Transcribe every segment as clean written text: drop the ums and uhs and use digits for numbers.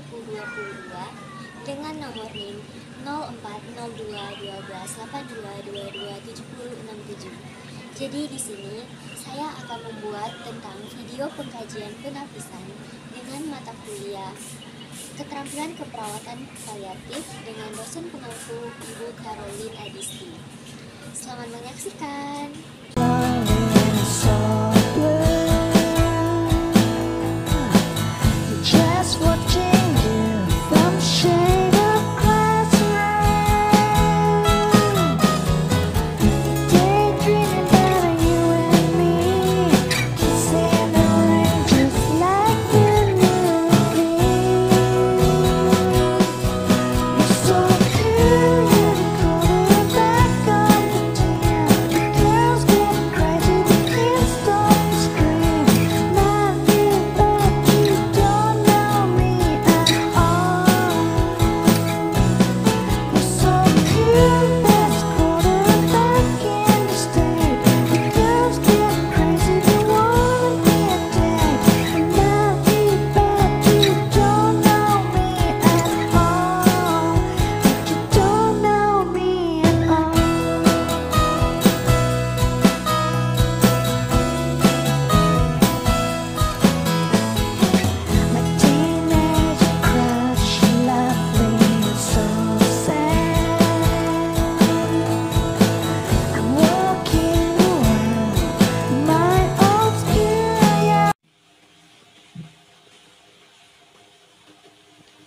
2022 dengan nomor NIM 04021282227067. Jadi di sini saya akan membuat tentang video pengkajian penapisan dengan mata kuliah Keterampilan Keperawatan Paliatif dengan dosen pengampu Ibu Caroline Adisti. Selamat menyaksikan.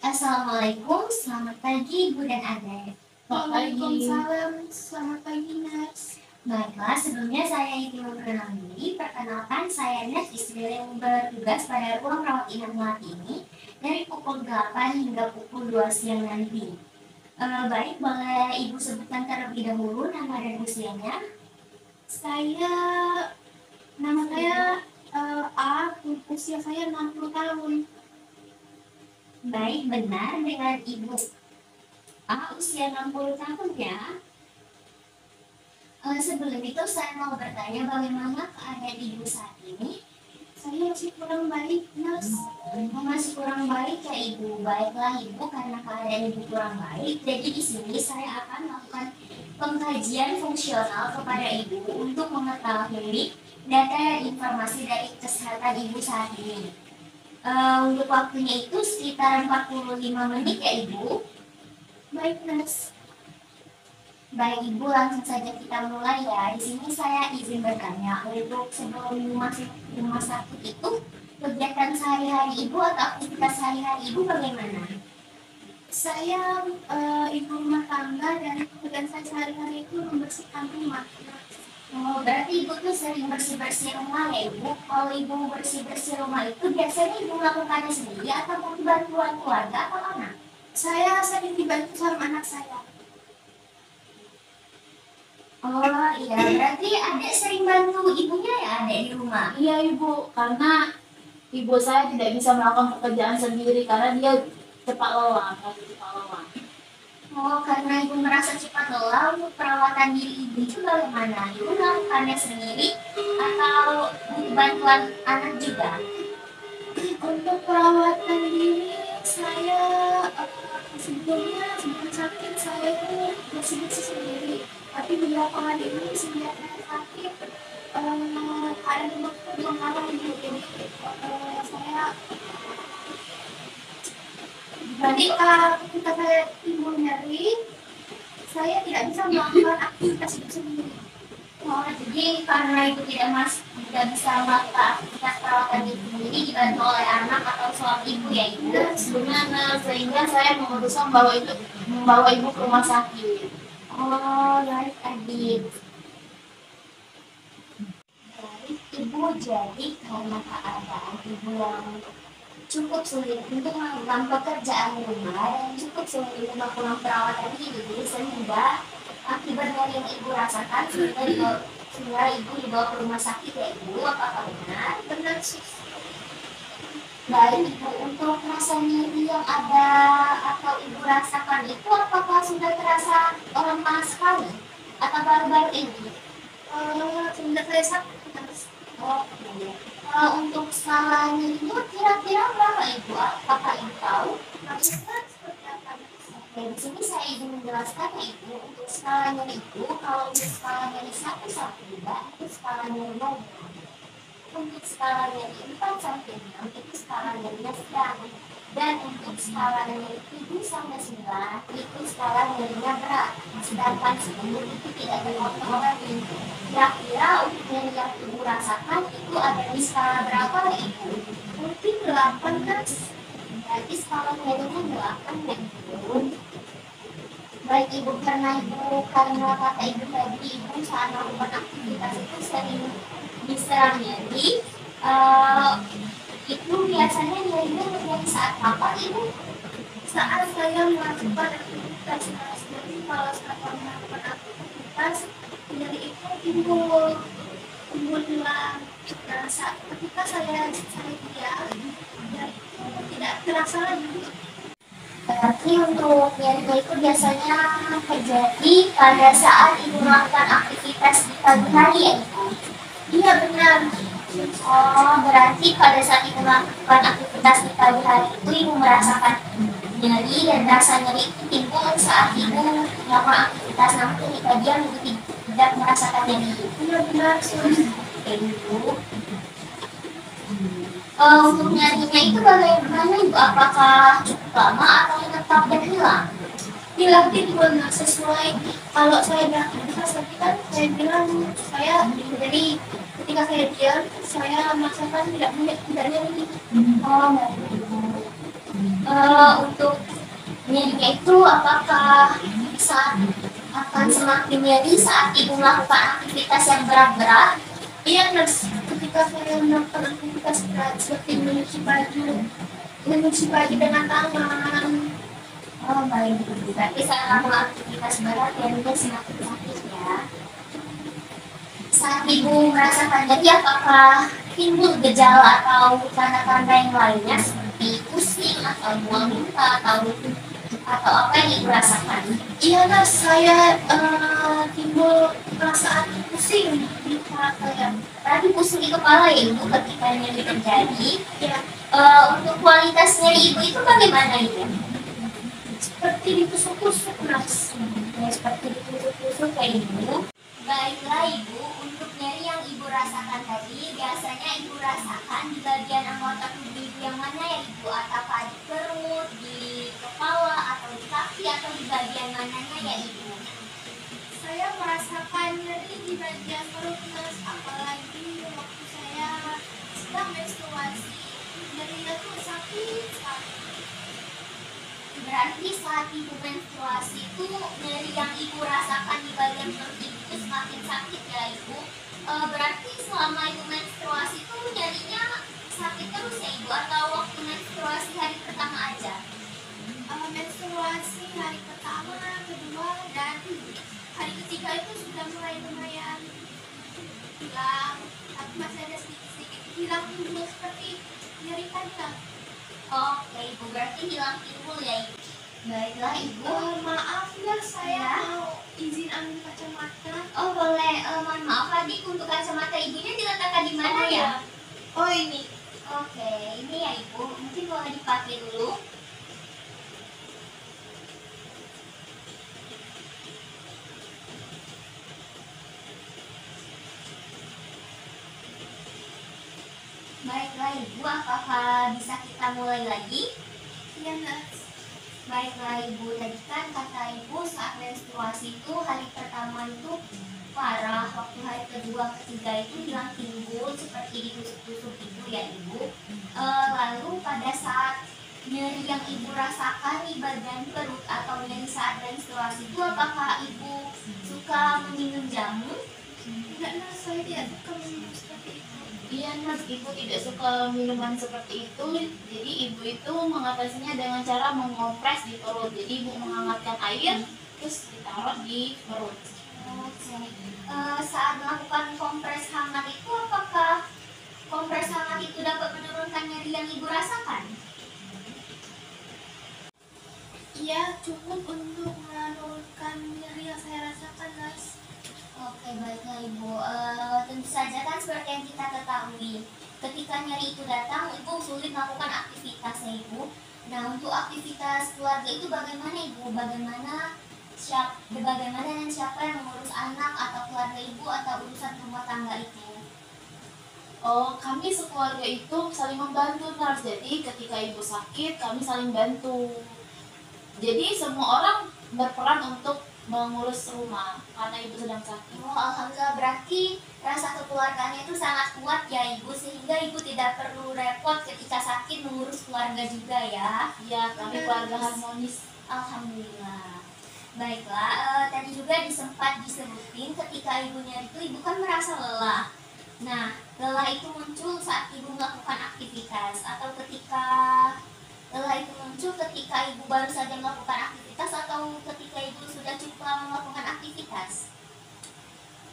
Assalamualaikum, selamat pagi Ibu dan Adek. Waalaikumsalam, selamat pagi Nas. Baiklah, sebelumnya saya ingin memperkenalkan diri. Perkenalkan, saya Nes, istri yang bertugas pada ruang rawat inap Melati dari pukul 8 hingga pukul 2 siang nanti. Baik, boleh Ibu sebutkan terlebih dahulu nama dan usianya? Nama saya A, usia saya 60 tahun. Baik, benar dengan Ibu A usia 60 tahun ya. Sebelum itu saya mau bertanya bagaimana keadaan Ibu saat ini? Saya masih kurang baik Nas. Masih kurang baik ya Ibu. Baiklah Ibu, karena keadaan Ibu kurang baik, jadi di sini saya akan melakukan pengkajian fungsional kepada Ibu untuk mengetahui data dan informasi dari kesehatan Ibu saat ini. Untuk waktunya itu sekitar 45 menit ya Ibu. Baik Nas. Baik Ibu, langsung saja kita mulai ya. Di sini saya izin bertanya, untuk sebelum masuk rumah sakit itu kegiatan sehari-hari Ibu atau aktivitas sehari-hari Ibu bagaimana? Saya ibu rumah tangga dan pekerjaan saya sehari-hari itu membersihkan rumah. Oh, berarti Ibu tuh sering bersih-bersih rumah ya Ibu. Kalau Ibu bersih-bersih rumah itu biasanya Ibu melakukannya sendiri atau mau bantuan keluarga atau anak? Saya sering dibantu sama anak saya. Oh iya, berarti Adek sering bantu ibunya ya Adek di rumah? Iya Ibu, karena ibu saya tidak bisa melakukan pekerjaan sendiri karena dia cepat lelah. Oh, karena Ibu merasa cepat lelah, untuk perawatan diri Ibu itu bagaimana? Ibu melakukannya sendiri atau butuh bantuan anak juga? Untuk perawatan diri saya sebelum sakit saya itu bersih-bersih sendiri. Tapi beberapa hari ini sejak saya sakit keadaan ibuku belum parah Ibu. Jadi saya ketika saya ibu nyeri, saya tidak bisa melakukan aktivitas itu sendiri. Oh, jadi karena Ibu tidak bisa melakukan aktivitas perawatan diri sendiri, dibantu oleh anak atau suami Ibu ya Ibu? Sehingga saya memutuskan membawa ibu ke rumah sakit. Oh, baik Adik. Baik Ibu, jadi karena keadaan Ibu yang cukup sulit untuk melakukan pekerjaan rumah dan cukup sulit untuk melakukan perawatan diri, sehingga akibat dari yang Ibu rasakan sehingga Ibu dibawa ke rumah sakit ya Ibu, apakah benar? Benar sih. Baik Ibu, untuk rasa nyeri yang ada atau Ibu rasakan itu apakah sudah terasa lemah sekali atau baru-baru ini? Semenjak saya sakit. Oke. Untuk skalanya itu kira-kira berapa Ibu? Apakah Ibu tahu? di sini saya ingin menjelaskan ya Ibu, untuk skala nyeri itu, kalau untuk skala nyeri 1 sampai 2 itu skala nyeri normal. Untuk skala nyeri 4 sampai 6 itu skala nyerinya sedang. Dan untuk skala nyeri 7 sampai 9 itu skala nyerinya berat. Sedangkan 10 itu tidak dimengerti. Kira-kira untuk nyeri yang Ibu rasakan itu ada di skala berapa Ibu? Mungkin 8 kan. Berarti skala nyerinya 8 ya Ibu. Baik Ibu, karena kata Ibu tadi Ibu saat melakukan aktivitas itu sering diserang nyeri. Itu biasanya nyerinya terjadi saat apa Ibu? Saat saya melakukan aktivitas, jadi kalau saya melakukan aktivitas nyeri itu timbul hilang. Nah, ketika saya diam, nyeri itu tidak terasa lagi. Berarti untuk nyerinya itu biasanya terjadi pada saat Ibu melakukan aktivitas di pagi hari ya Ibu? Iya benar. Oh, berarti pada saat Ibu melakukan aktivitas di pagi hari itu Ibu merasakan nyeri dan rasa nyeri itu timbul saat Ibu melakukan aktivitas, namun ketika diam Ibu tidak merasakan nyeri. Iya benar sus. Oke Ibu. Untuk nyerinya itu bagaimana Ibu? Apakah cukup lama atau tetap dan hilang? Hilang timbul sesuai kalau saya beraktivitas tadi kan saya bilang saya jadi ketika saya diam saya merasakan tidak nyeri. Oh, baik. Untuk nyerinya itu apakah akan semakin nyeri saat Ibu melakukan aktivitas yang berat-berat? Iya nurse, ketika saya melakukan aktivitas berat seperti menyuci baju dengan tangan. Oh, baik. Berarti saat melakukan aktivitas berat nyerinya semakin sakit ya. Saat Ibu merasakan nyeri, apakah timbul gejala atau tanda-tanda yang lainnya seperti pusing atau mual muntah atau apa yang Ibu rasakan? Iya nurse, saya timbul perasaan pusing di kepala saya. Tadi pusing di kepala ya Ibu ketika nyeri terjadi. Ya, Untuk kualitas nyeri Ibu itu bagaimana Ibu? seperti ditusuk-tusuk nurse. Ya, seperti ditusuk-tusuk kayak Ibu. Baiklah Ibu, untuk nyeri yang Ibu rasakan tadi biasanya Ibu rasakan di bagian anggota tubuh Ibu yang mana ya Ibu? Apakah di perut, di kepala, atau di kaki, atau di bagian mananya ya Ibu? Saya merasakan nyeri di bagian perut nurse, apalagi waktu saya sedang menstruasi. Nyerinya tuh sakit sekali. Berarti saat Ibu menstruasi itu nyeri yang Ibu rasakan di bagian perut Ibu itu semakin sakit ya Ibu? Berarti selama Ibu menstruasi itu nyerinya sakit terus ya Ibu? Atau waktu menstruasi hari pertama aja? Menstruasi hari pertama, kedua, dan hari ketiga itu sudah mulai lumayan hilang, tapi masih ada sedikit-sedikit hilang timbul seperti nyeri tadi lah. Oke Ibu, berarti hilang timbul ya Ibu? Baiklah Ibu. Maaf ya, saya mau izin ambil kacamata. Oh boleh, mohon maaf adik, untuk kacamata Ibunya diletakkan di mana ya? Oh ini. Oke, ini ya Ibu, mungkin boleh dipakai dulu. Baiklah Ibu, apakah bisa kita mulai lagi? Iya nurse. Baiklah Ibu, tadi kan kata Ibu saat menstruasi itu hari pertama itu parah, waktu hari kedua, ketiga itu hilang timbul seperti ditusuk-tusuk itu ya Ibu. Lalu pada saat nyeri yang Ibu rasakan di bagian perut atau nyeri saat menstruasi itu apakah Ibu suka meminum jamu? Tidak nurse, saya tidak suka minum seperti itu. Iya, Nurse, Ibu tidak suka minuman seperti itu. Jadi Ibu itu mengatasinya dengan cara mengopres di perut. Jadi Ibu menghangatkan air, terus ditaruh di perut. Oke. Saat melakukan kompres hangat itu apakah kompres hangat itu dapat menurunkan nyeri yang Ibu rasakan? Iya, cukup untuk menurunkan nyeri yang saya rasakan nurse. Oke, baiklah Ibu. Tentu saja kan seperti yang kita ketahui, ketika nyeri itu datang, Ibu sulit melakukan aktivitas ya Ibu. Nah, untuk aktivitas keluarga itu bagaimana Ibu? Bagaimana dan siapa yang mengurus anak atau keluarga Ibu atau urusan rumah tangga itu? Oh, kami sekeluarga itu saling membantu, Nars. Jadi ketika ibu sakit, kami saling bantu. Jadi semua orang berperan untuk mengurus rumah karena ibu sedang sakit. Oh, alhamdulillah, berarti rasa kekeluargaan itu sangat kuat ya Ibu, sehingga Ibu tidak perlu repot ketika sakit mengurus keluarga juga ya. Ya, kami keluarga harmonis. Alhamdulillah. Baiklah, tadi juga sempat disebutin ketika ibunya itu ibu kan merasa lelah. Nah, lelah itu muncul saat ibu melakukan aktivitas atau ketika lelah itu muncul ketika ibu baru saja melakukan aktivitas atau ketika ibu sudah cukup lama melakukan aktivitas?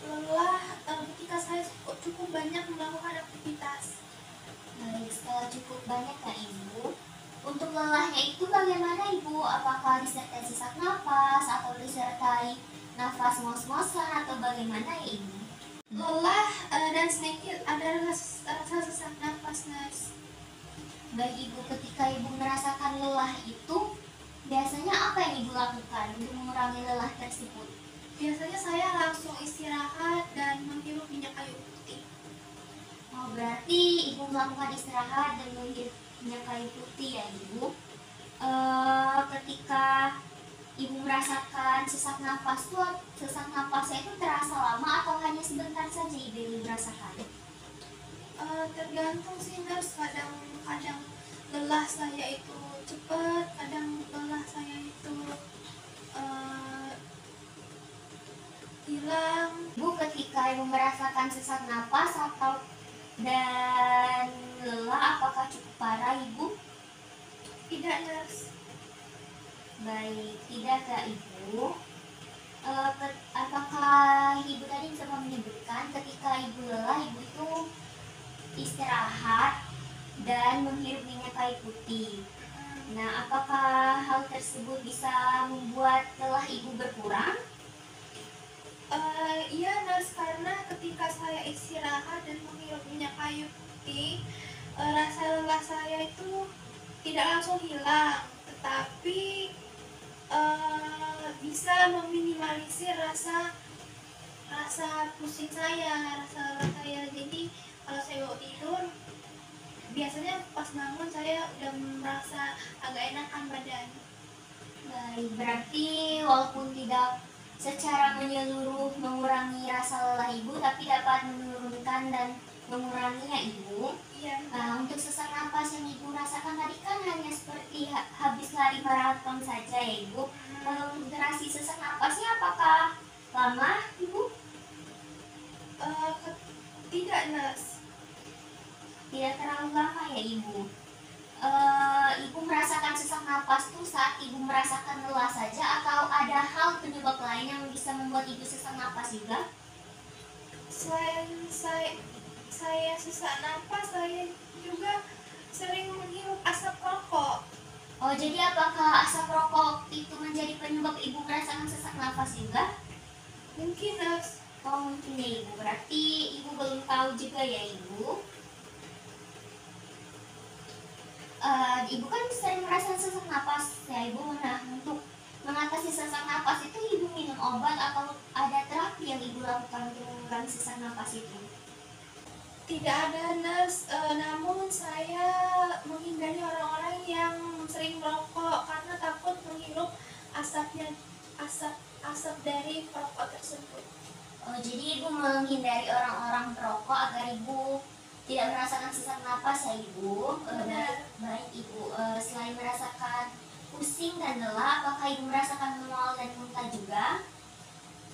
Lelah ketika saya cukup banyak melakukan aktivitas. Baik, setelah cukup banyak ya Ibu. Untuk lelahnya itu bagaimana Ibu? Apakah disertai sesak napas atau disertai nafas ngos-ngosan atau bagaimana ya Ibu? Lelah dan sedikit ada rasa sesak nafas, Nas. Baik Ibu, ketika Ibu merasakan lelah itu biasanya apa yang Ibu lakukan untuk mengurangi lelah tersebut? Biasanya saya langsung istirahat dan menghirup minyak kayu putih. Oh, berarti Ibu melakukan istirahat dan menghirup minyak kayu putih ya Ibu. Ketika Ibu merasakan sesak napasnya itu terasa lama atau hanya sebentar saja Ibu merasakan? Tergantung sih, Nas. Kadang lelah saya itu cepat, kadang lelah saya itu hilang. Bu, ketika Ibu merasakan sesak napas dan lelah, apakah cukup parah Ibu? Tidak, Nas. Baik, tidak Kak Ibu. Apakah Ibu tadi bisa menyebutkan ketika Ibu lelah, Ibu itu istirahat dan menghirup minyak kayu putih. Nah, apakah hal tersebut bisa membuat lelah Ibu berkurang? Iya, Nas, karena ketika saya istirahat dan menghirup minyak kayu putih, rasa lelah saya itu tidak langsung hilang, tetapi bisa meminimalisir rasa pusing saya, rasa lelah saya. Jadi kalau saya mau tidur, biasanya pas bangun saya udah merasa agak enakan badan. Baik, berarti walaupun tidak secara menyeluruh mengurangi rasa lelah Ibu, tapi dapat menurunkan dan menguranginya Ibu. Iya. Untuk sesak napas yang Ibu rasakan tadi kan hanya seperti habis lari maraton saja ya Ibu. Kalau untuk durasi sesak napasnya apakah lama Ibu? Tidak, Nas. Tidak terlalu lama ya Ibu. Ibu merasakan sesak napas tuh saat Ibu merasakan lelah saja atau ada hal penyebab lain yang bisa membuat Ibu sesak napas juga? Selain saya sesak napas, saya juga sering menghirup asap rokok. Oh, jadi apakah asap rokok itu menjadi penyebab Ibu merasakan sesak napas juga? Mungkin, Nas. Oh, mungkin ya Ibu. Berarti Ibu belum tahu juga ya Ibu. Ibu kan sering merasa sesak napas ya Ibu. Nah, untuk mengatasi sesak napas itu Ibu minum obat atau ada terapi yang Ibu lakukan untuk mengurangi sesak napas itu? Tidak ada, Nas. Namun saya menghindari orang-orang yang sering merokok karena takut menghirup asap dari perokok tersebut. Oh, jadi Ibu menghindari orang-orang perokok agar Ibu tidak merasakan sesak napas ya Ibu. Baik Ibu, selain merasakan pusing dan lelah, apakah Ibu merasakan mual dan muntah juga?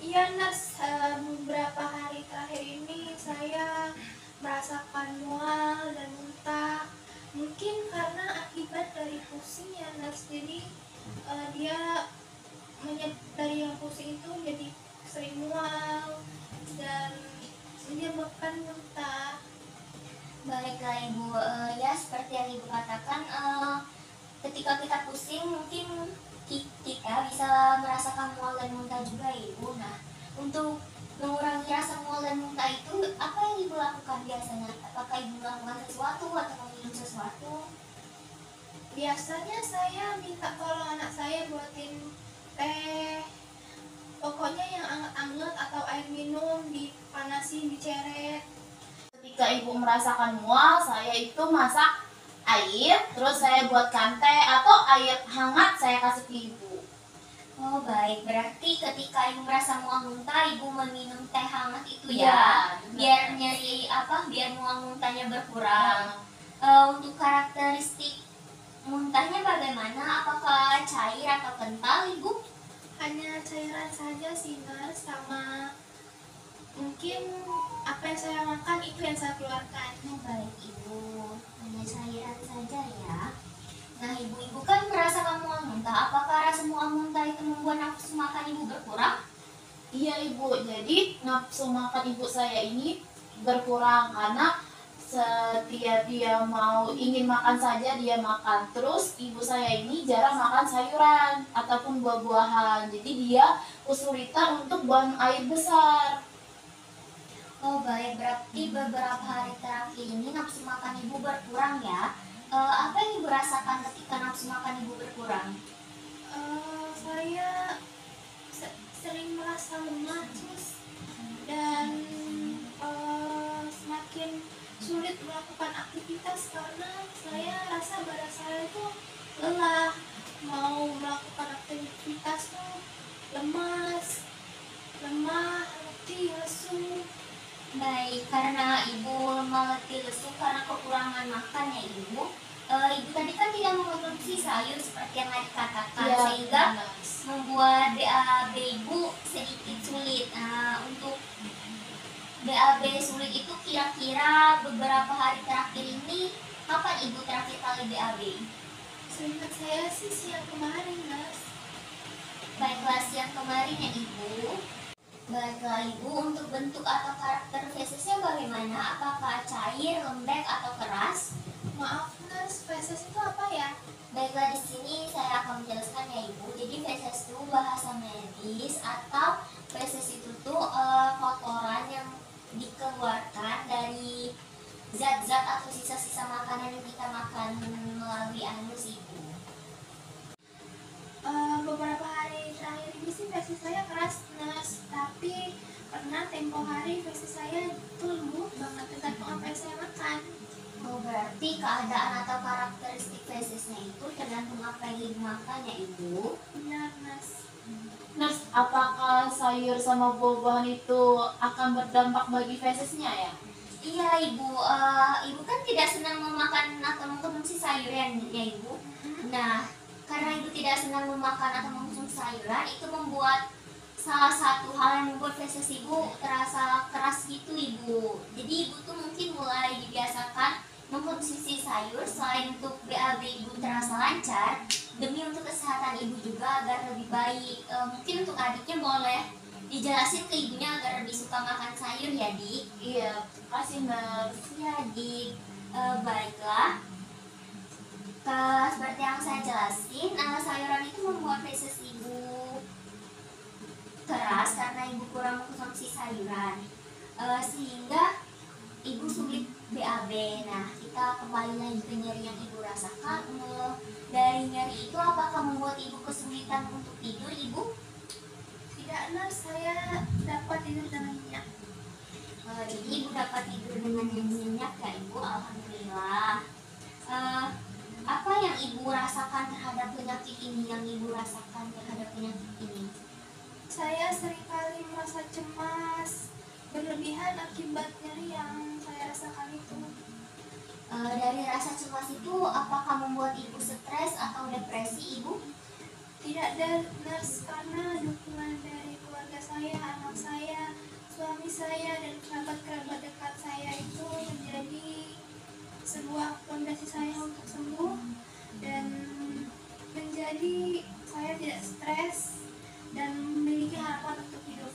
Iya, Nas. Beberapa hari terakhir ini saya merasakan mual dan muntah. Mungkin karena akibat dari pusing ya, Nas. Jadi dari yang pusing itu jadi sering mual dan menyebabkan muntah. Baiklah Ibu, ya seperti yang Ibu katakan, ketika kita pusing mungkin kita bisa merasakan mual dan muntah juga Ibu. Nah, untuk mengurangi rasa mual dan muntah itu apa yang Ibu lakukan biasanya? Apakah Ibu melakukan sesuatu atau meminum sesuatu? Biasanya saya minta tolong anak saya buatin teh, pokoknya yang anget-anget atau air minum dipanasin, diceret. Ketika ibu merasakan mual, saya itu masak air, terus saya buatkan teh atau air hangat saya kasih ke ibu. Oh baik, berarti ketika ibu merasa mual muntah, ibu meminum teh hangat itu Iya, ya, benar. biar nyeri biar mual muntahnya berkurang. Untuk karakteristik muntahnya bagaimana? Apakah cair atau kental, ibu? Hanya cairan saja sih nurse, sama mungkin apa yang saya makan itu yang saya keluarkan. Oh baik ibu, hanya cairan saja ya. Nah ibu kan merasakan mual muntah. Apakah rasa mual muntah itu membuat nafsu makan ibu berkurang? Iya ibu, jadi nafsu makan ibu saya ini berkurang karena setiap dia mau ingin makan saja dia makan. Terus ibu saya ini jarang makan sayuran ataupun buah-buahan, jadi dia kesulitan untuk buang air besar. Oh baik, berarti beberapa hari terakhir ini nafsu makan ibu berkurang ya. Apa yang ibu rasakan ketika nafsu makan ibu berkurang? Saya sering merasa lemah terus, dan semakin sulit melakukan aktivitas karena saya rasa badan saya itu lelah, mau melakukan aktivitas tuh lemas, lemah, letih, lesu. Baik, karena ibu meletih lesu karena kekurangan makan ya ibu. Ibu tadi kan tidak mengonsumsi sayur seperti yang tadi katakan, sehingga membuat BAB ibu sedikit sulit. Untuk BAB sulit itu kira-kira beberapa hari terakhir ini, kapan ibu terakhir kali BAB? Seingat saya sih siang kemarin, Mas. Baiklah, siang kemarin ya ibu. Baiklah ibu, untuk bentuk atau karakter fesesnya bagaimana? Apakah cair, lembek, atau keras? Maaf, Mas, feses itu apa ya? Baiklah, di sini saya akan menjelaskan ya ibu. Jadi feses itu bahasa medis, atau feses itu tuh kotoran yang dikeluarkan dari zat-zat atau sisa-sisa makanan yang kita makan melalui anus ibu. Beberapa hari terakhir ini sih feses saya keras, Mas, tapi pernah tempo hari feses saya itu lembut banget tergantung apa yang saya makan. Oh, berarti keadaan atau karakteristik fesesnya itu tergantung apa yang ibu makan ya ibu. Benar, Mas. Nurse, apakah sayur sama buah-buahan itu akan berdampak bagi fesesnya ya? Iya ibu, ibu kan tidak senang memakan atau mengkonsumsi sayuran ya ibu. Nah, karena ibu tidak senang memakan atau mengkonsumsi sayuran, itu membuat salah satu hal yang membuat feses ibu terasa keras gitu ibu. Jadi ibu tuh mungkin mulai dibiasakan mengkonsumsi sayur selain untuk BAB ibu terasa lancar, demi untuk kesehatan ibu juga agar lebih baik. Mungkin untuk adiknya boleh dijelasin ke ibunya agar lebih suka makan sayur ya dik. Iya, kasih nurse. Ya dik. Baiklah. Seperti yang saya jelasin, sayuran itu membuat feses ibu keras karena ibu kurang mengkonsumsi sayuran, sehingga ibu sulit BAB. Nah, kita kembali lagi ke nyeri yang ibu rasakan. Dari nyeri itu apakah membuat ibu kesulitan untuk tidur ibu? Tidak, Nurse, saya dapat tidur dengan nyenyak. Jadi ibu dapat tidur dengan nyenyak ya ibu, alhamdulillah. Apa yang ibu rasakan terhadap penyakit ini, Saya seringkali merasa cemas berlebihan akibat nyeri yang saya rasakan itu. Dari rasa cemas itu apakah membuat ibu stres atau depresi ibu? Tidak ada, Nurse, karena dukungan dari keluarga saya, anak saya, suami saya, dan kerabat-kerabat dekat saya itu menjadi sebuah fondasi saya untuk sembuh dan menjadi saya tidak stres dan memiliki harapan untuk hidup.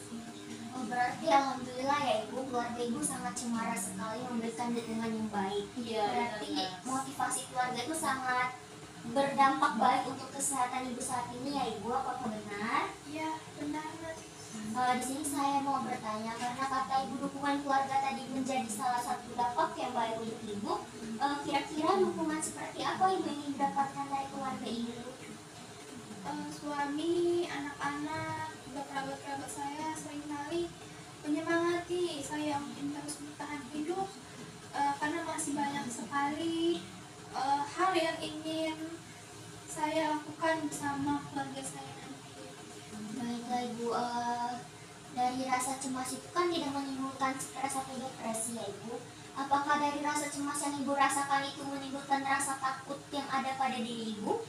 Oh, berarti alhamdulillah ya ibu, keluarga ibu sangat cemara sekali memberikan dukungan yang baik. Iya, Berarti benar. motivasi keluarga itu sangat berdampak baik untuk kesehatan ibu saat ini ya ibu, apakah benar? Ya, benar, Nurse. Di sini saya mau bertanya, karena kata ibu dukungan keluarga tadi menjadi salah satu dampak yang baik untuk ibu. Kira-kira dukungan seperti apa ibu yang didapatkan dari keluarga ibu? Suami, anak-anak, juga kerabat-kerabat saya seringkali menyemangati saya untuk terus bertahan hidup, karena masih banyak sekali hal yang ingin saya lakukan bersama keluarga saya nanti. Baiklah ibu, dari rasa cemas itu kan tidak menimbulkan stres atau depresi ya ibu. Apakah dari rasa cemas yang ibu rasakan itu menimbulkan rasa takut yang ada pada diri ibu?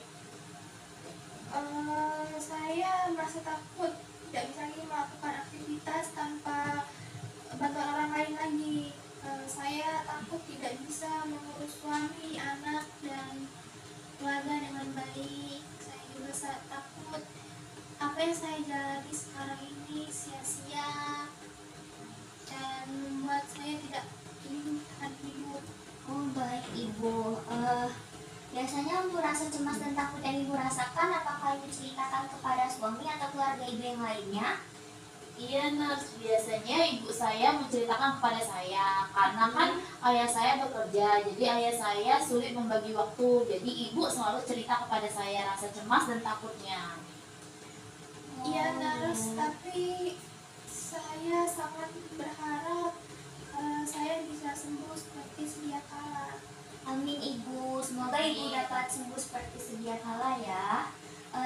Saya merasa takut tidak bisa lagi melakukan aktivitas tanpa bantuan orang lain lagi. Saya takut tidak bisa mengurus suami, anak, dan keluarga dengan baik. Saya juga takut apa yang saya jalani sekarang ini sia-sia dan membuat saya tidak ingin bertahan hidup. Oh baik ibu. Biasanya untuk rasa cemas dan takut yang ibu rasakan, apakah ibu ceritakan kepada suami atau keluarga ibu yang lainnya? Iya nurse, biasanya ibu saya menceritakan kepada saya karena kan ayah saya bekerja, jadi ayah saya sulit membagi waktu, jadi ibu selalu cerita kepada saya rasa cemas dan takutnya. Iya nurse, tapi saya sangat berharap saya bisa sembuh seperti sedia kala. Amin ibu, semoga ibu dapat sembuh seperti sedia kala ya.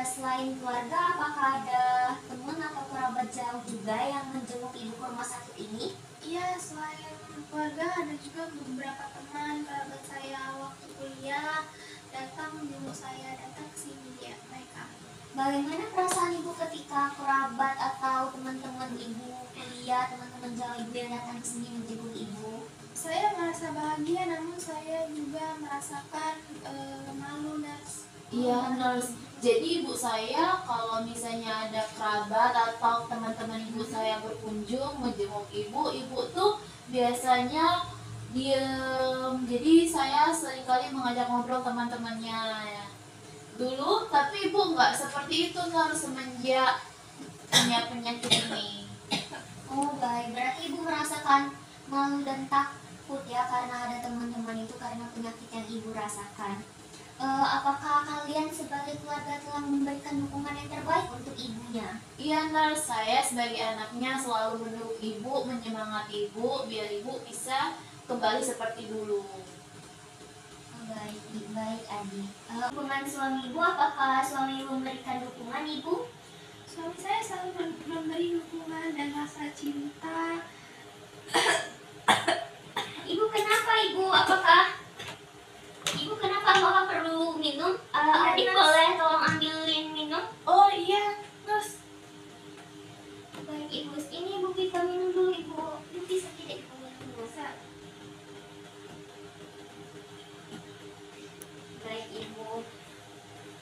Selain keluarga, apakah ada teman atau kerabat jauh juga yang menjenguk ibu ke rumah sakit ini? Iya, selain keluarga ada juga beberapa teman kerabat saya waktu kuliah datang menjenguk saya, datang ke sini ya mereka. Bagaimana perasaan ibu ketika kerabat atau teman-teman ibu kuliah, teman-teman jauh ibu yang datang ke sini menjenguk ibu? Saya merasa bahagia, namun saya juga merasakan malu nurse. Iya nurse, jadi ibu saya kalau misalnya ada kerabat atau teman-teman ibu saya berkunjung menjenguk ibu, ibu tuh biasanya diem. Jadi saya seringkali mengajak ngobrol teman-temannya dulu, tapi ibu nggak seperti itu nurse semenjak punya penyakit ini. Oh baik, berarti ibu merasakan malu dan takut ya karena ada teman-teman itu karena penyakit yang ibu rasakan. Apakah kalian sebagai keluarga telah memberikan dukungan yang terbaik untuk ibunya? Iya nurse, saya sebagai anaknya selalu mendukung ibu, menyemangati ibu biar ibu bisa kembali seperti dulu. Baik, baik Adi. Dukungan suami ibu, apakah suami ibu memberikan dukungan ibu? Suami saya selalu memberi dukungan dan rasa cinta. Ibu kenapa ibu? Apakah perlu minum? Adik boleh tolong ambilin minum? Oh iya, nurse. Baik ibu, ini ibu kita minum dulu ibu. Ibu bisa tidak ibu minum bisa? Baik ibu.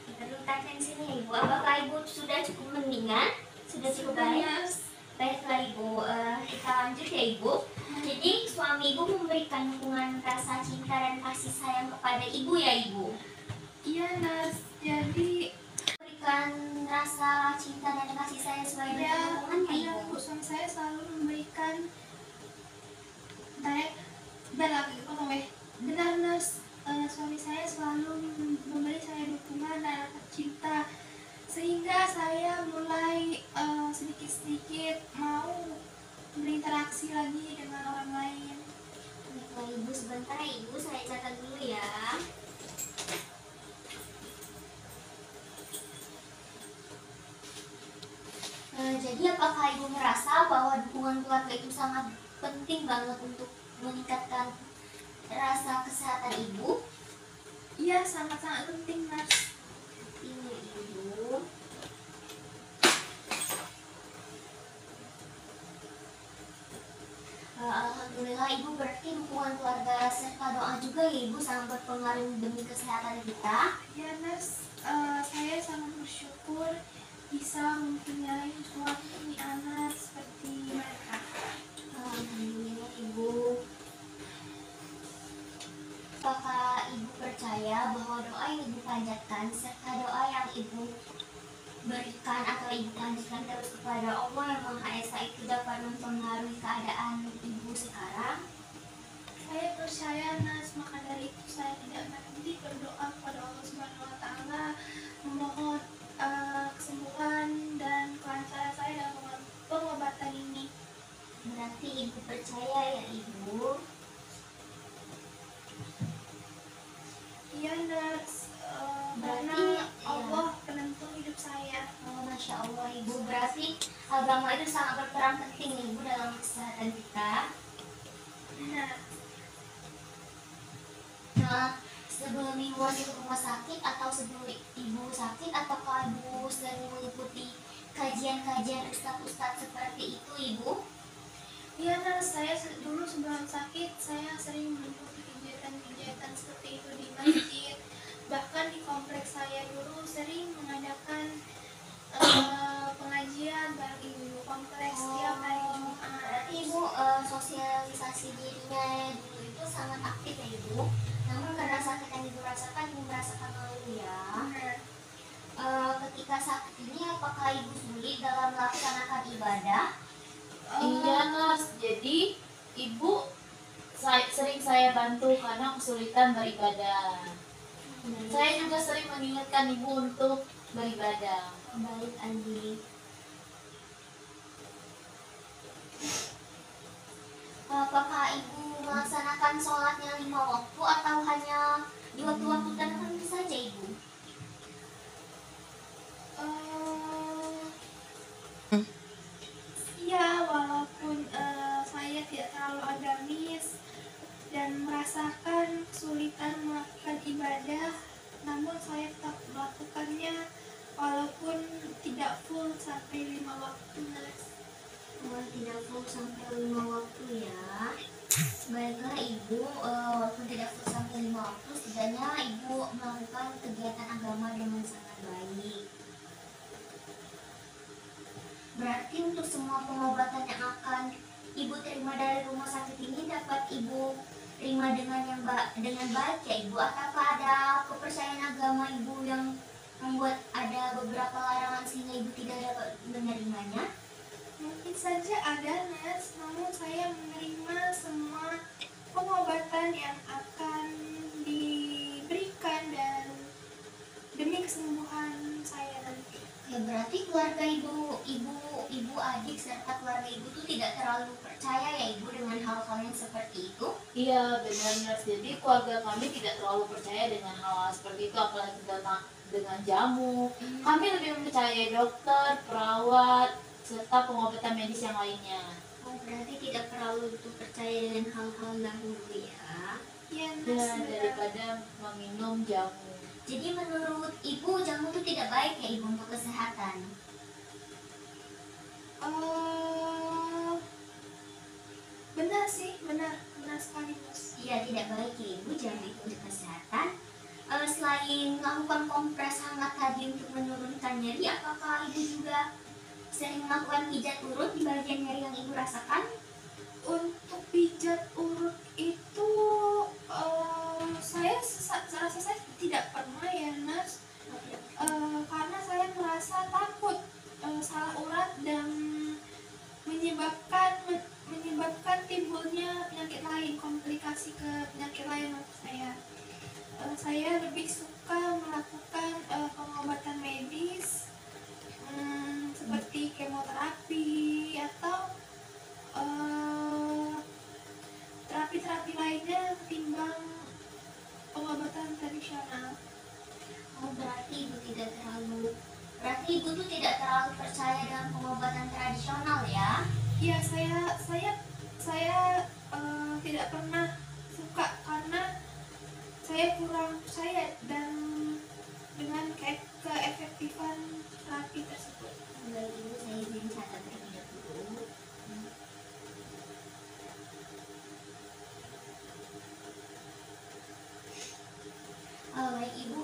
Kita tensinya ibu. Apakah ibu sudah cukup mendingan? Sudah cukup baik? Nurse. Baiklah ibu, kita lanjut ya ibu. Jadi suami ibu memberikan dukungan rasa cinta dan kasih sayang kepada ibu ya ibu. Iya nurse, jadi Memberikan rasa cinta dan kasih sayang sesuai dengan dukungan ya ibu. suami saya selalu memberikan baik lagi potong benar nurse. Suami saya selalu memberi saya dukungan dan rasa cinta sehingga saya mulai sedikit-sedikit mau berinteraksi lagi dengan orang lain. Baiklah ibu, sebentar ya ibu, saya catat dulu ya. Jadi apakah ibu merasa bahwa dukungan keluarga itu sangat penting banget untuk meningkatkan rasa kesehatan ibu? Iya, sangat-sangat penting nurse. Ini ibu. Alhamdulillah ibu, berarti dukungan keluarga serta doa juga ya ibu sangat berpengaruh demi kesehatan kita. Ya nurse, saya sangat bersyukur bisa mempunyai suami anak seperti mereka. Alhamdulillah ibu. Apakah ibu percaya bahwa doa yang ibu panjatkan serta doa yang ibu berikan atau ibu panjatkan terus kepada Allah yang Maha Esa itu dapat mempengaruhi keadaan ibu sekarang? Saya percaya Nas, maka dari itu saya tidak berhenti berdoa kepada Allah Subhanahu wa taala memohon kesembuhan dan kelancaran saya dalam pengobatan ini. Berarti ibu percaya ya ibu? Iya Nas, karena Berarti, ya. Allah penentu hidup saya. Oh, Masya Allah ibu, berarti agama itu sangat berperan penting ibu dalam kesehatan kita. Nah, Nah, sebelum ibu masuk ke rumah sakit atau sebelum ibu sakit, apakah ibu sering mengikuti kajian-kajian ustadz-ustadz seperti itu ibu? iya Nas, saya dulu sebelum sakit saya sering mengikuti kegiatan-kegiatan seperti itu di masjid. Bahkan di kompleks saya dulu sering mengadakan pengajian bagi ibu kompleks setiap hari Jumat. Berarti ibu sosialisasi dirinya dulu itu sangat aktif ya ibu. Namun karena sakit yang ibu rasakan, ibu merasakan malu ya. Ketika sakit ini apakah ibu sulit dalam melaksanakan ibadah? Iya Nas, jadi ibu sering saya bantu karena kesulitan beribadah. Saya juga sering mengingatkan ibu untuk beribadah. Baik Andi. Apakah ibu melaksanakan sholatnya 5 waktu atau hanya di waktu-waktu tertentu saja ibu? Iya, walaupun saya tidak terlalu agamis dan merasakan kesulitan melakukan ibadah, namun saya tetap melakukannya walaupun tidak full sampai 5 waktu Nas. Tidak full sampai 5 waktu ya. Baiklah ibu, walaupun tidak full sampai 5 waktu, setidaknya ibu melakukan kegiatan agama dengan sangat baik. Berarti untuk semua pengobatan yang akan ibu terima dari rumah sakit ini dapat ibu terima dengan baik ya ibu. Apakah ada kepercayaan agama ibu yang membuat ada beberapa larangan sehingga ibu tidak dapat menerimanya? Mungkin saja ada Nas, namun saya menerima semua pengobatan yang akan diberikan dan demi kesembuhan saya nanti. Ya berarti keluarga ibu adik serta keluarga ibu tuh tidak terlalu percaya ya ibu dengan hal-hal yang seperti itu? Iya benar Nas, jadi keluarga kami tidak terlalu percaya dengan hal seperti itu, apalagi dengan jamu. Kami lebih mempercayai dokter, perawat, serta pengobatan medis yang lainnya. Oh berarti tidak terlalu percaya dengan hal-hal dahulu ya? Iya Dan Nas, benar. daripada meminum jamu. Jadi menurut ibu jamu itu tidak baik ya ibu untuk kesehatan? Benar sih, benar sekali Mas. Iya tidak baik ya ibu jamu itu untuk kesehatan. Selain melakukan kompres hangat tadi untuk menurunkan nyeri, apakah ibu juga sering melakukan pijat urut di bagian nyeri yang ibu rasakan? Untuk pijat urut itu saya tidak pernah ya Nas, karena saya merasa takut salah urat dan menyebabkan timbulnya penyakit lain, komplikasi ke penyakit lain untuk saya. Saya lebih suka melakukan pengobatan medis seperti kemoterapi atau terapi-terapi lainnya ketimbang pengobatan tradisional. Oh berarti ibu tuh tidak terlalu percaya dengan pengobatan tradisional ya? Ya, saya tidak pernah suka karena saya kurang percaya dan dengan keefektifan terapi tersebut. Baik ibu, saya izin catat terlebih dahulu. Baik ibu,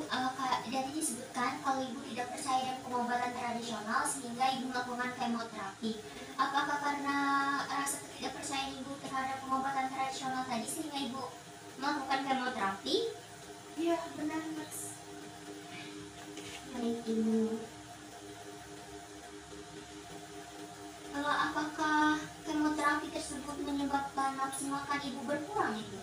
tadi disebutkan kalau ibu tidak percaya dengan pengobatan tradisional sehingga ibu melakukan kemoterapi. Apakah karena rasa ketidakpercayaan ibu terhadap pengobatan tradisional tadi sehingga ibu melakukan kemoterapi? Iya, benar Mas. Baik ibu. Apakah kemoterapi tersebut menyebabkan nafsu makan ibu berkurang ibu?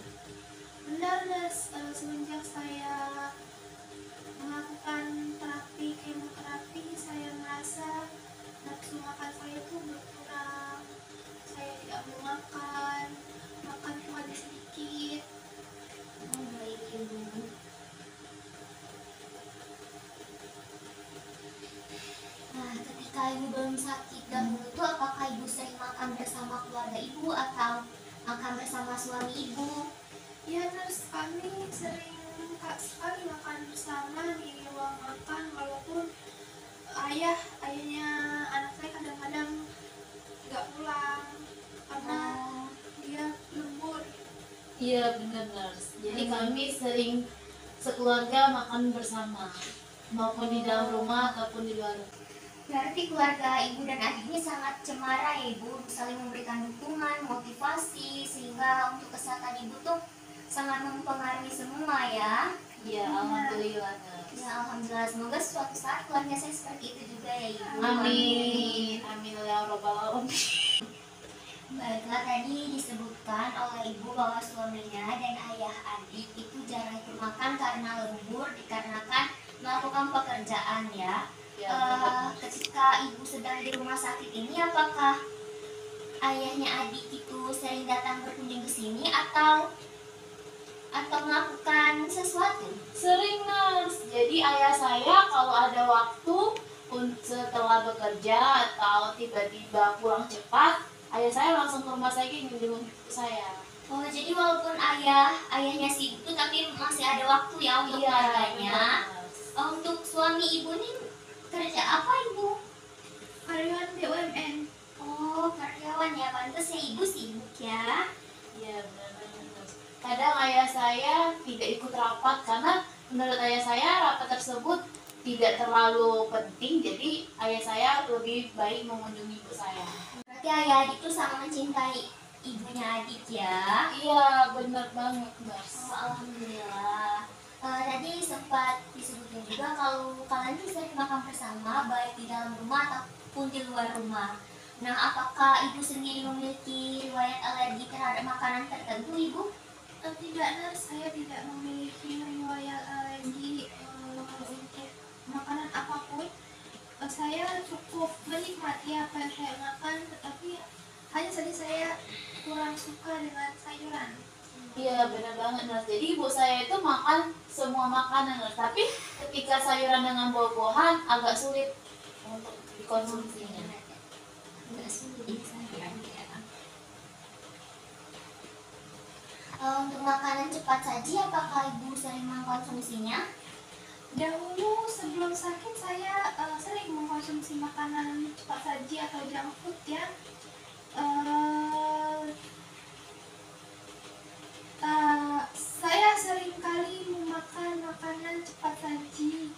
ketika ibu belum sakit dahulu itu apakah ibu sering makan bersama keluarga ibu atau makan bersama suami ibu? Ya nurse, kami sering sekali makan bersama di ruang makan, walaupun ayahnya anak saya kadang-kadang nggak pulang karena dia lembur. Iya benar nurse. Jadi kami sering sekeluarga makan bersama, maupun di dalam rumah ataupun di luar. Berarti keluarga ibu dan adiknya sangat cemara ya ibu, saling memberikan dukungan, motivasi, sehingga untuk kesehatan ibu tuh sangat mempengaruhi semua ya. Iya, alhamdulillah nurse. Ya alhamdulillah, semoga suatu saat keluarga saya seperti itu juga ya ibu. Amin, amin ya robbal alamin. Baiklah, tadi disebutkan oleh ibu bahwa suaminya dan ayah adik itu jarang ikut makan karena lembur dikarenakan melakukan pekerjaan ya. Ya, benar. Ketika ibu sedang di rumah sakit ini, apakah ayahnya adik itu sering datang berkunjung ke sini atau melakukan sesuatu? Sering nurse. Jadi ayah saya kalau ada waktu setelah bekerja atau tiba-tiba pulang cepat, ayah saya langsung ke rumah saya menjemput saya. Oh, jadi walaupun ayahnya sibuk tapi masih ada waktu ya untuk keluarganya. Untuk suami ibu nih kerja apa ibu? Karyawan BUMN. Oh, karyawan ya, pantas ya ibu sibuk ya. Iya benar-benar. Kadang ayah saya tidak ikut rapat karena menurut ayah saya rapat tersebut tidak terlalu penting, jadi ayah saya lebih baik mengunjungi ibu saya. Berarti ayah adik tuh sangat mencintai ibunya adik ya. Iya benar banget nurse. Oh, alhamdulillah. Tadi sempat disebutkan juga kalau kalian tuh sering makan bersama baik di dalam rumah ataupun di luar rumah. Nah, apakah ibu sendiri memiliki riwayat alergi terhadap makanan tertentu ibu? Tidak nurse, saya tidak memiliki riwayat alergi untuk makanan apapun. Saya cukup menikmati apa yang saya makan, tetapi hanya saja saya kurang suka dengan sayuran. Iya benar banget nurse. Jadi ibu saya itu makan semua makanan nurse, tapi ketika sayuran dengan buah-buahan agak sulit untuk dikonsumsinya. Enggak sulit sayuran ya. Untuk makanan cepat saji, apakah ibu sering mengkonsumsinya? Dahulu sebelum sakit saya sering mengkonsumsi makanan cepat saji atau junk food ya. Saya sering kali memakan makanan cepat saji.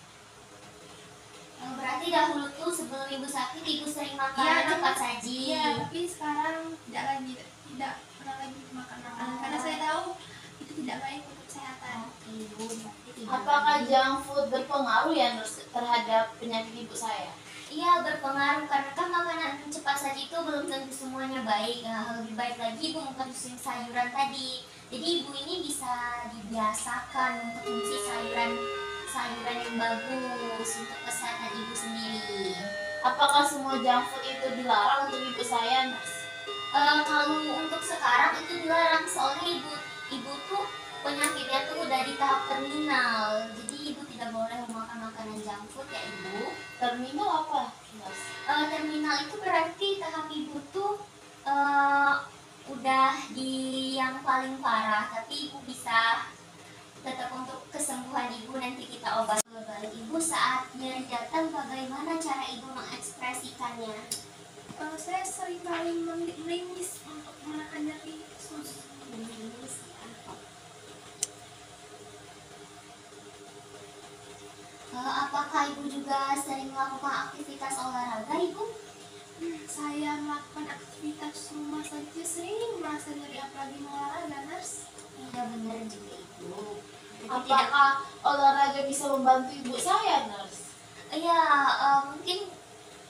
Berarti dahulu tuh sebelum ibu sakit ibu sering makan Iya, cepat saji. Iya, tapi sekarang tidak pernah lagi makan makanan karena saya tahu itu tidak baik untuk kesehatan. Oke, ibu, berarti tidak. Apakah junk food berpengaruh ya nurse terhadap penyakit ibu saya? Iya, berpengaruh karena kan makanan cepat saji itu belum tentu semuanya baik. Nah, lebih baik lagi ibu mengkonsumsi sayuran tadi. Jadi ibu ini bisa dibiasakan mengkonsumsi sayuran yang bagus untuk kesehatan ibu sendiri. Apakah semua junk food itu dilarang untuk ibu saya nurse? Kalau untuk sekarang itu dilarang soalnya ibu tuh penyakitnya tuh udah di tahap terminal, jadi ibu tidak boleh memakan makanan junk food ya ibu. Terminal apa nurse? Terminal itu berarti tahap ibu tuh udah di yang paling parah, tapi ibu bisa tetap untuk kesembuhan ibu nanti kita obat. Balik ibu saat nyeri datang, bagaimana cara ibu mengekspresikannya? Saya sering kali menangis untuk menahan nyeri sus. Menangis ya. Apakah ibu juga sering melakukan aktivitas olahraga ibu? Saya melakukan aktivitas rumah saja sering merasa nyeri, apalagi mau olahraga nurse. Iya benar juga ibu. Jadi Apakah olahraga bisa membantu ibu saya nurse? iya, mungkin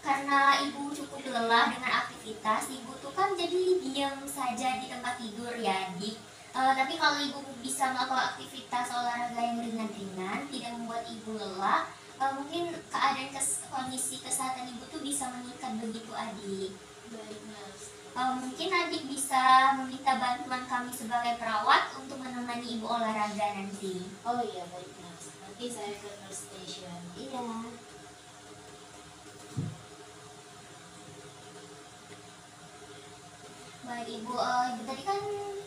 karena ibu cukup lelah dengan aktivitas, ibu tuh kan jadi diam saja di tempat tidur ya adik. Tapi kalau ibu bisa melakukan aktivitas olahraga yang ringan-ringan, tidak membuat ibu lelah, mungkin keadaan kondisi kesehatan ibu tuh bisa meningkat begitu adik. Baik nurse. Mungkin adik bisa meminta bantuan kami sebagai perawat untuk menemani ibu olahraga nanti. Oh iya baik nurse. Nanti saya ke nurse station. Iya. ibu, ibu tadi kan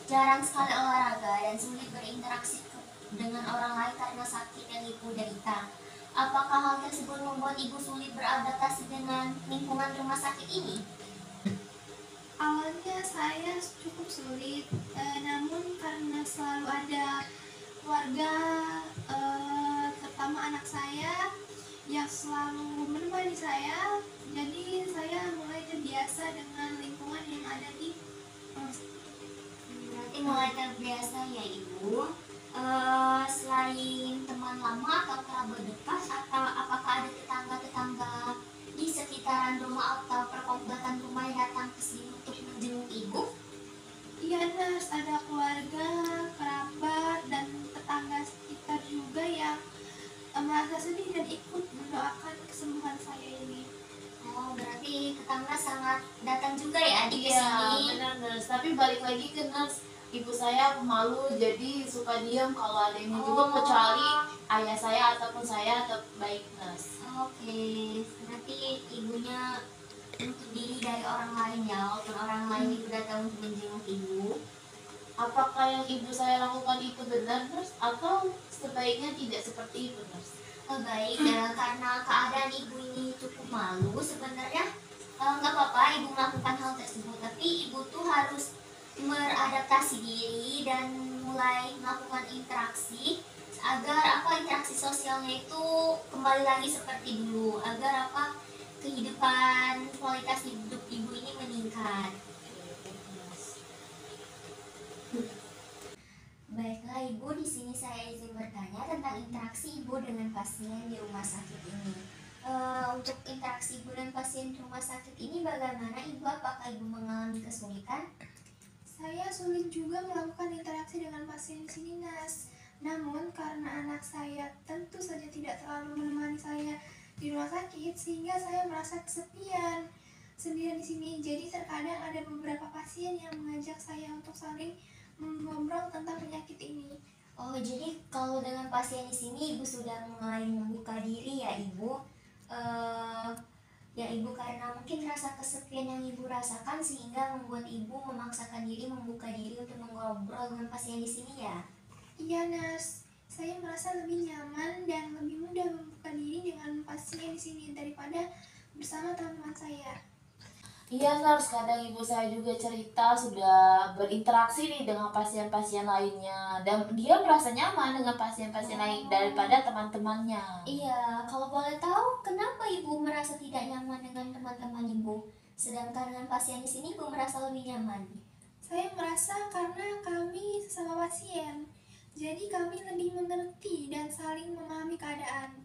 jarang sekali olahraga dan sulit berinteraksi dengan orang lain karena sakit yang ibu derita. Apakah hal tersebut membuat ibu sulit beradaptasi dengan lingkungan rumah sakit ini? Awalnya saya cukup sulit, namun karena selalu ada keluarga, terutama anak saya yang selalu menemani saya, jadi saya mulai terbiasa dengan lingkungan yang ada di rumah sakit. Berarti mulai terbiasa ya ibu. Selain teman lama atau kerabat dekat, atau apakah ada tetangga-tetangga di sekitaran rumah atau perkomplatan rumah yang datang ke sini untuk menjenguk ibu? Iya Nas, ada keluarga, kerabat, dan tetangga sekitar juga yang merasa sedih dan ikut mendoakan kesembuhan saya ini. Oh, berarti tetangga sangat datang juga ya di Iya, sini. benar nurse. Tapi balik lagi ke nurse, ibu saya pemalu jadi suka diam kalau ada ini juga, kecuali ayah saya ataupun saya atau baik nurse. Oke, berarti ibunya menutup diri dari orang lain ya, walaupun orang lain itu datang untuk menjenguk ibu. Apakah yang ibu saya lakukan itu benar nurse atau sebaiknya tidak seperti itu nurse? Baik, karena keadaan ibu ini cukup malu, sebenarnya nggak apa-apa ibu melakukan hal tersebut, tapi ibu tuh harus beradaptasi diri dan mulai melakukan interaksi agar interaksi sosialnya itu kembali lagi seperti dulu, agar kehidupan kualitas hidup ibu ini meningkat. Baiklah ibu, di sini saya izin bertanya tentang interaksi ibu dengan pasien di rumah sakit ini. Untuk interaksi ibu dan pasien di rumah sakit ini bagaimana ibu? Apakah ibu mengalami kesulitan? Saya sulit juga melakukan interaksi dengan pasien di sini Nas. Namun karena anak saya tentu saja tidak terlalu menemani saya di rumah sakit, sehingga saya merasa kesepian sendirian di sini. Jadi terkadang ada beberapa pasien yang mengajak saya untuk saling mengobrol tentang penyakit ini. Oh, jadi kalau dengan pasien di sini ibu sudah mulai membuka diri ya ibu? Ya ibu, karena mungkin rasa kesepian yang ibu rasakan sehingga membuat ibu memaksakan diri membuka diri untuk mengobrol dengan pasien di sini ya? Iya Nas, saya merasa lebih nyaman dan lebih mudah membuka diri dengan pasien di sini daripada bersama teman-teman saya. Iya nurse, kadang ibu saya juga cerita sudah berinteraksi nih dengan pasien-pasien lainnya dan dia merasa nyaman dengan pasien-pasien lain daripada teman-temannya. Iya, kalau boleh tahu kenapa ibu merasa tidak nyaman dengan teman-teman ibu, sedangkan dengan pasien di sini ibu merasa lebih nyaman? Saya merasa karena kami sesama pasien, jadi kami lebih mengerti dan saling memahami keadaan,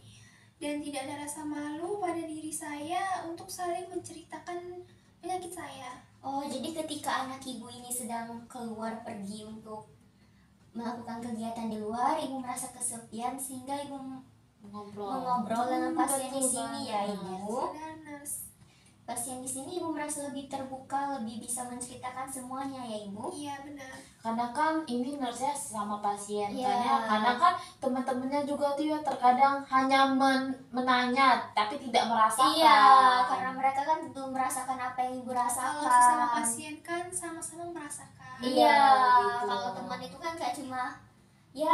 dan tidak ada rasa malu pada diri saya untuk saling menceritakan penyakit saya. Oh, jadi ketika anak ibu ini sedang keluar pergi untuk melakukan kegiatan di luar, ibu merasa kesepian sehingga ibu mengobrol dengan pasien di sini ya ibu. Benar, Nurse. Pasien di sini ibu merasa lebih terbuka, lebih bisa menceritakan semuanya ya ibu. Iya benar. Karena kan ini nurse sama pasien, Iya. karena kan teman-temannya juga tuh ya terkadang hanya menanya tapi tidak merasakan. Iya, karena mereka kan belum merasakan apa yang ibu rasakan. Kalau sesama pasien kan sama-sama merasakan. Iya, gitu. kalau teman itu kan kayak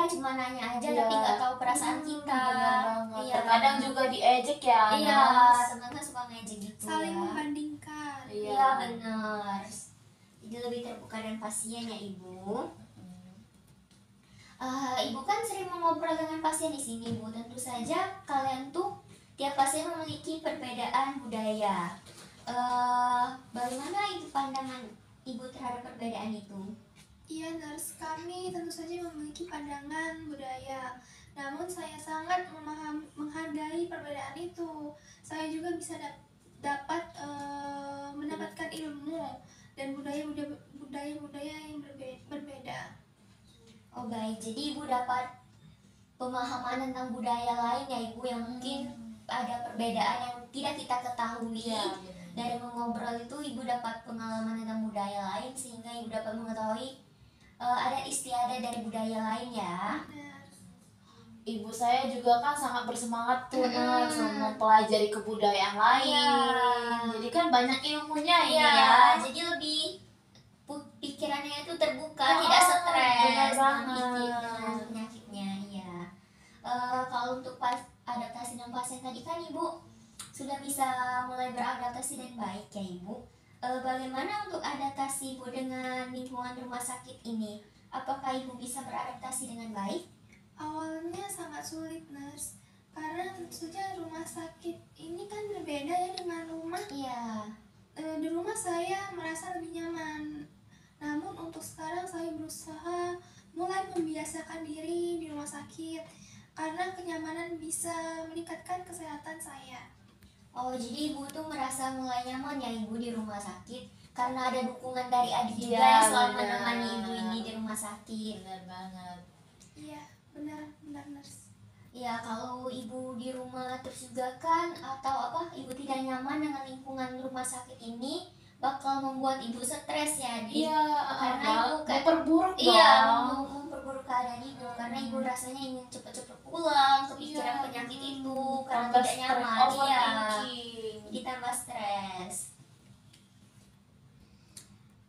cuma nanya aja Iya. tapi nggak tahu perasaan kita. Benar banget. Iya. Terkadang juga diejek ya. Iya, Nas. teman kan suka ngejek gitu Saling ya. membandingkan. Iya benar. Jadi lebih terbuka dan pasien ya ibu. Ibu kan sering mengobrol dengan pasien di sini ibu. Tentu saja kalian tuh tiap pasien memiliki perbedaan budaya. Bagaimana itu pandangan ibu terhadap perbedaan itu? Iya Nurse, kami tentu saja memiliki pandangan budaya. Namun saya sangat menghargai perbedaan itu. Saya juga bisa dapat mendapatkan ilmu dan budaya-budaya yang berbeda. Oh baik, jadi ibu dapat pemahaman tentang budaya lain ya ibu, yang mungkin ada perbedaan yang tidak kita ketahui. Iya, Dari mengobrol itu ibu dapat pengalaman tentang budaya lain sehingga ibu dapat mengetahui ada istiadat dari budaya lain ya. Benar. Ibu saya juga kan sangat bersemangat tuh Nurse mempelajari kebudayaan lain. Iya. Jadi kan banyak ilmunya ini Iya, ya. jadi lebih pikirannya itu terbuka, Oh, tidak benar stres banget. dengan penyakitnya. Iya. Kalau untuk adaptasi dan pasien tadi kan Ibu sudah bisa mulai beradaptasi dengan baik ya Ibu. Bagaimana untuk adaptasi Ibu dengan lingkungan rumah sakit ini? Apakah Ibu bisa beradaptasi dengan baik? Awalnya sangat sulit, Nurse, karena tentu saja rumah sakit ini kan berbeda ya dengan rumah. Iya. Di rumah saya merasa lebih nyaman. Namun untuk sekarang saya berusaha mulai membiasakan diri di rumah sakit karena kenyamanan bisa meningkatkan kesehatan saya. Oh, jadi Ibu tuh merasa mulai nyaman ya Ibu di rumah sakit karena ada dukungan dari adik juga Iya, yang selalu benar. menemani Ibu ini di rumah sakit. Benar banget. Iya, benar Nurse. Ya, kalau Ibu di rumah terus juga kan atau apa Ibu tidak nyaman dengan lingkungan rumah sakit ini bakal membuat Ibu stres ya, Dik. Iya, Karena Ibu kan memperburuk iya, dong. memperburuk keadaan Ibu karena Ibu rasanya ingin cepet-cepet pulang, kepikiran Iya. penyakit itu karena Tambah tidak stres, nyaman. Iya. overthinking. Ditambah stres.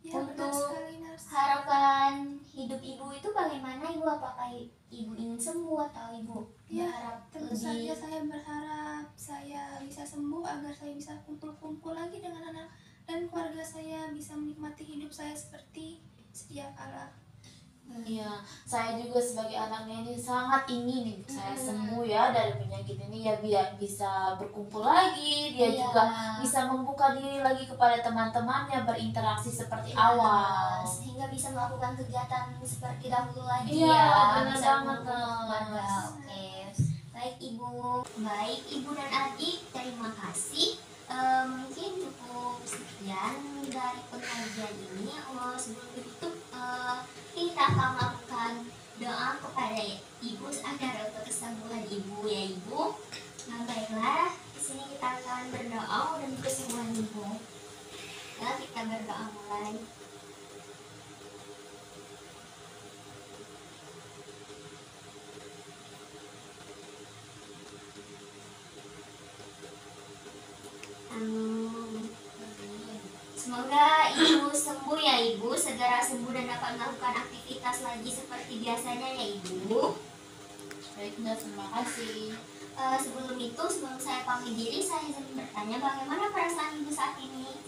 Ya, benar Untuk sekali Nurse. harapan hidup Ibu itu bagaimana Ibu? Apakah Ibu ingin sembuh atau Ibu Ya, berharap tentu saja lebih? saya berharap saya bisa sembuh agar saya bisa kumpul-kumpul lagi dengan anak dan keluarga saya, bisa menikmati hidup saya seperti sedia kala. Iya, saya juga sebagai anaknya ini sangat ingin nih saya Hmm. sembuh ya dari penyakit ini ya, biar bisa berkumpul lagi, dia Iya. juga bisa membuka diri lagi kepada teman-temannya, berinteraksi seperti awal. Sehingga bisa melakukan kegiatan seperti dahulu lagi Iya, ya, benar bisa banget, kumpul keluarga. Mas. Oke, baik Ibu dan Adik, terima kasih. Mungkin cukup sekian dari pengajian ini. Sebelum ditutup, kita akan melakukan doa kepada Ibu agar untuk kesembuhan Ibu ya Ibu. Nah, baiklah, di sini kita akan berdoa untuk kesembuhan Ibu. Ya, kita berdoa mulai. Amin. Semoga Ibu sembuh ya Ibu, segera sembuh dan dapat melakukan aktivitas lagi seperti biasanya ya Ibu. Baik, Mbak, terima kasih. Sebelum saya pamit diri, saya ingin bertanya bagaimana perasaan Ibu saat ini?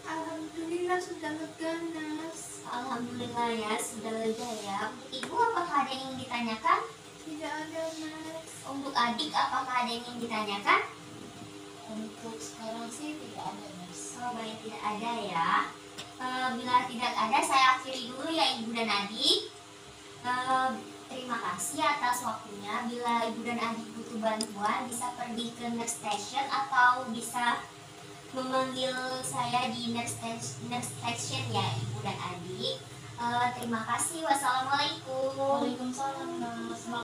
Alhamdulillah sudah lega, Nurse. Alhamdulillah ya, sudah lega ya. Untuk Ibu, apakah ada yang ingin ditanyakan? Tidak ada, Nurse. Untuk adik, apakah ada yang ingin ditanyakan? Untuk sekarang sih tidak ada, Mas. Oh, baik, tidak ada ya. Bila tidak ada, saya akhiri dulu ya Ibu dan Adik. Terima kasih atas waktunya. Bila Ibu dan Adik butuh bantuan, bisa pergi ke nurse station atau bisa memanggil saya di nurse station ya Ibu dan Adik. Terima kasih. Wassalamualaikum. Waalaikumsalam, Mas.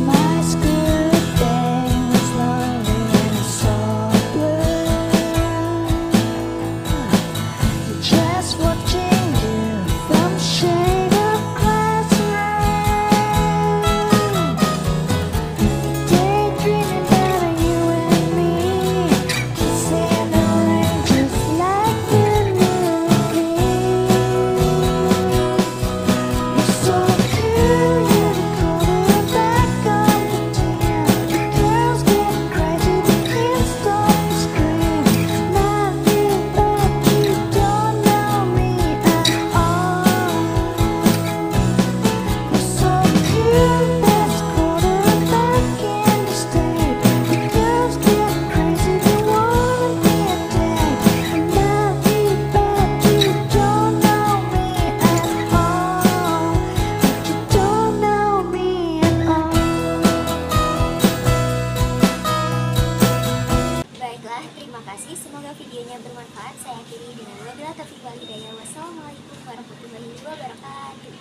My school day was lonely and so blue. Just watching you from shade of classroom. Daydreaming about you and me, kissing the rain just like the movie. You're so cool, you're the color back on the tin. Girls get crazy, the kids don't scream. Now you bet you don't know me at all. You're so cool, that's quarterback in the state. The girls get crazy, they wanna be a date. Now you bet you don't know me at all. You don't know me at all. Baiklah, terima kasih. Semoga videonya bermanfaat. Saya akhiri dengan wabillahi taufiq wal hidayah. Wassalamualaikum warahmatullahi wabarakatuh.